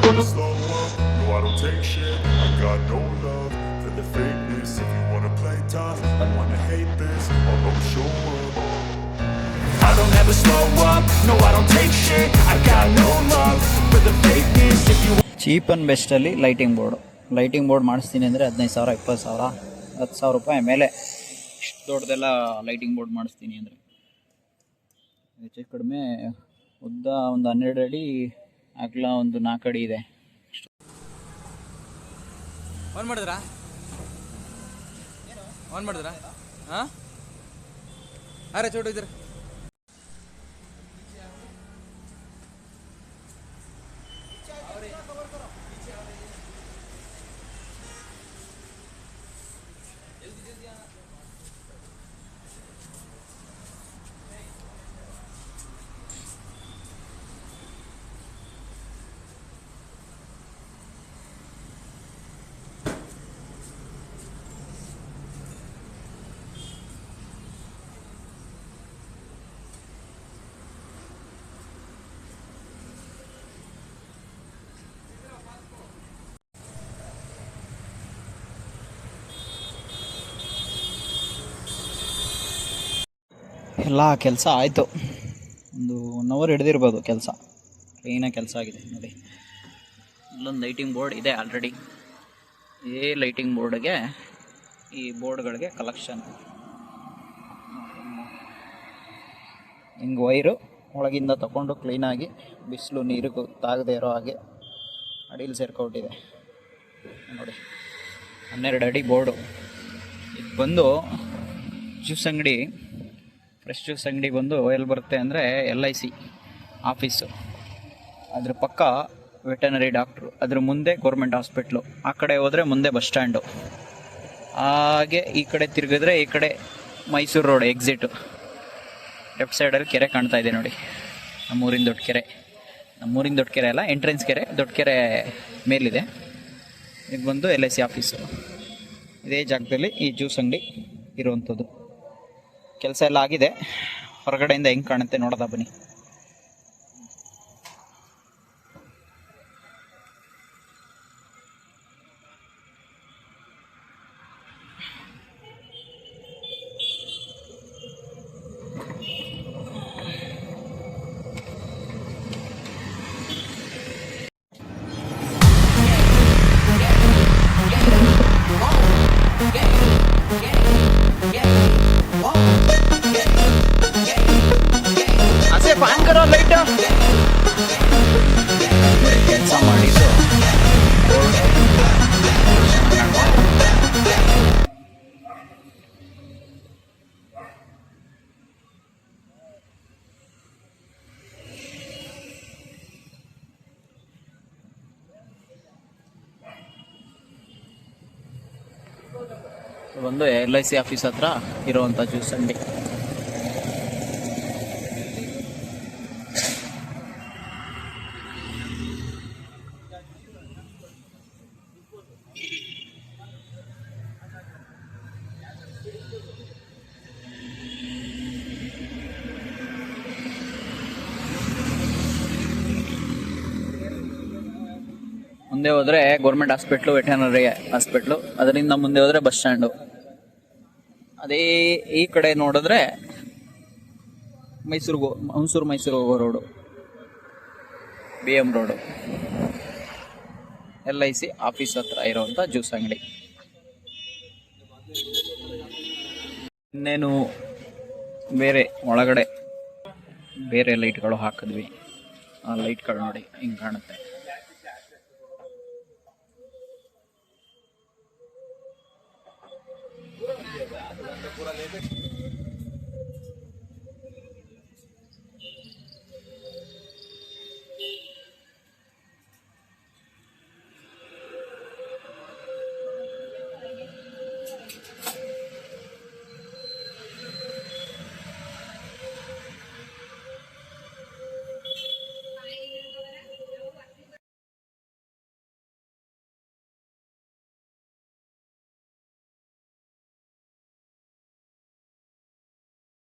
gonna slow up. No, I don't take shit. I got no love for the fakeness. If you wanna play tough, I wanna hate this. I'll always show up. I don't ever slow up. No, I don't take shit. I got no love for the fakeness. If you cheap and ಬೆಸ್ಟಲ್ಲಿ lighting board ಮಾಡಿಸ್ತೀನಿ ಅಂದರೆ 15,000 20,000 10,000 ರೂಪಾಯಿ ಮೇಲೆ ಇಷ್ಟು ದೊಡ್ಡದೆಲ್ಲ lighting board ಮಾಡಿಸ್ತೀನಿ ಅಂದರೆ ಹೆಚ್ಚು ಕಡಿಮೆ ಉದ್ದ ಒಂದು 12 ಅಡಿ ಅಗಲ ಒಂದು 4 ಅಡಿ ಇದೆ. ಆನ್ ಮಾಡಿದ್ರಾ ಹಾಂ ಅರೆ ಚೋಟು ಇದ್ರೆ ಎಲ್ಲ ಕೆಲಸ ಆಯಿತು. ಒಂದು 1 ಅವರ್ ಹಿಡ್ದಿರ್ಬೋದು ಕೆಲಸ. ಕ್ಲೀನಾಗಿ ಕೆಲಸ ಆಗಿದೆ ನೋಡಿ. ಇಲ್ಲೊಂದು ಲೈಟಿಂಗ್ ಬೋರ್ಡ್ ಇದೆ ಆಲ್ರೆಡಿ. ಇದೇ ಲೈಟಿಂಗ್ ಬೋರ್ಡ್ಗೆ ಈ ಬೋರ್ಡ್ಗಳಿಗೆ ಕಲೆಕ್ಷನ್ ಹಿಂಗೆ ವೈರು ಒಳಗಿಂದ ತಗೊಂಡು ಕ್ಲೀನಾಗಿ ಬಿಸಿಲು ನೀರು ತಾಗದೇ ಇರೋ ಹಾಗೆ ಅಡಿಯಲ್ಲಿ ಸೇರ್ಕೊಬಿಟ್ಟಿದೆ ನೋಡಿ. 12 ಅಡಿ ಬೋರ್ಡು. ಇದು ಬಂದು ಜ್ಯೂಸ್ ಅಂಗಡಿ, ಫ್ರೆಶ್ ಜ್ಯೂಸ್ ಅಂಗಡಿ ಬಂದು ಎಲ್ಲಿ ಬರುತ್ತೆ ಅಂದರೆ LIC ಆಫೀಸು, ಅದ್ರ ಪಕ್ಕ ವೆಟನರಿ ಡಾಕ್ಟ್ರು, ಅದ್ರ ಮುಂದೆ ಗೌರ್ಮೆಂಟ್ ಹಾಸ್ಪಿಟ್ಲು, ಆ ಕಡೆ ಹೋದರೆ ಮುಂದೆ ಬಸ್ ಸ್ಟ್ಯಾಂಡು, ಹಾಗೆ ಈ ಕಡೆ ತಿರುಗಿದ್ರೆ ಈ ಕಡೆ ಮೈಸೂರು ರೋಡ್ ಎಕ್ಸಿಟು. ಲೆಫ್ಟ್ ಸೈಡಲ್ಲಿ ಕೆರೆ ಕಾಣ್ತಾ ಇದೆ ನೋಡಿ, ನಮ್ಮೂರಿನ ದೊಡ್ಡ ಕೆರೆ. ನಮ್ಮೂರಿನ ದೊಡ್ಡ ಕೆರೆ ಅಲ್ಲ, ಎಂಟ್ರೆನ್ಸ್ ಕೆರೆ, ದೊಡ್ಡ ಕೆರೆ ಮೇಲಿದೆ. ಇದು ಬಂದು LIC ಆಫೀಸು. ಇದೇ ಜಾಗದಲ್ಲಿ ಈ ಜ್ಯೂಸ್ ಅಂಗಡಿ ಇರುವಂಥದ್ದು. ಕೆಲಸ ಎಲ್ಲ ಆಗಿದೆ. ಹೊರಗಡೆಯಿಂದ ಹೆಂಗೆ ಕಾಣುತ್ತೆ ನೋಡೋದಾ ಬನ್ನಿ. ಫ್ಯಾನ್ ಕರೋ ಲೈಟ್ ಕೆಲಸ ಮಾಡಿದ್ದು ಒಂದು LIC ಆಫೀಸ್ ಹತ್ರ ಇರುವಂಥ ಜ್ಯೂಸ್ ಅಂಗಡಿ. ಮುಂದೆ ಹೋದರೆ ಗೌರ್ಮೆಂಟ್ ಹಾಸ್ಪಿಟ್ಲು, ವೆಟರ್ನರಿ ಹಾಸ್ಪಿಟ್ಲು, ಅದರಿಂದ ಮುಂದೆ ಹೋದರೆ ಬಸ್ ಸ್ಟ್ಯಾಂಡು. ಅದೇ ಈ ಕಡೆ ನೋಡಿದ್ರೆ ಮೈಸೂರು ಹೋಗೋ road, BM road, LIC office ಹತ್ರ ಇರೋವಂಥ ಜ್ಯೂಸ್ ಅಂಗಡಿ. ಇನ್ನೇನು ಬೇರೆ ಒಳಗಡೆ ಬೇರೆ ಲೈಟ್ಗಳು ಹಾಕಿದ್ವಿ. ಆ ಲೈಟ್ಗಳು ನೋಡಿ ಹಿಂಗೆ ಕಾಣುತ್ತೆ.